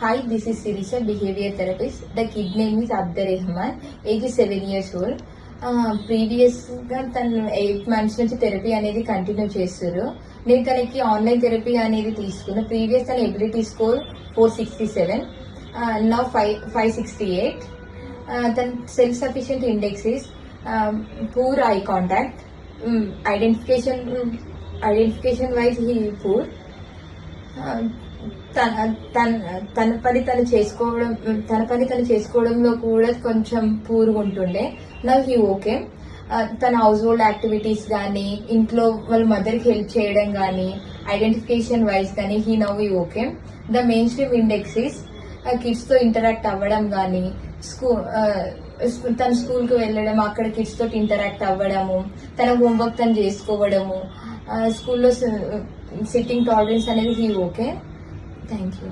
Hi, this is Sirisha, behavior therapist. The kid name is Abdur Rahman. Age is 7 years old. Previous గా తను 8 months నుంచి therapy అనేది continue చేస్తారు. నేను తనకి ఆన్లైన్ థెరపీ అనేది తీసుకున్నా. ప్రీవియస్ తన ఎబిలిటీ స్కోర్ 467, నౌ 568. తన self sufficient index is poor eye contact, identification wise he poor. తన పని తను చేసుకోవడంలో కూడా కొంచెం పూర్గా ఉంటుండే. నా హీ ఓకే. తన హౌస్ హోల్డ్ యాక్టివిటీస్ కానీ, ఇంట్లో వాళ్ళ మదర్కి హెల్ప్ చేయడం కానీ, ఐడెంటిఫికేషన్ వైజ్ కానీ he now he okay. The main stream index is kids తో ఇంటరాక్ట్ అవ్వడం కానీ, తన స్కూల్ కి వెళ్ళడం, అక్కడ కిడ్స్ తోటి ఇంటరాక్ట్ అవ్వడము, తన హోంవర్క్ తను చేసుకోవడము, స్కూల్లో సిట్టింగ్ టాలరెన్స్ అనేది హీ ఓకే. Thank you.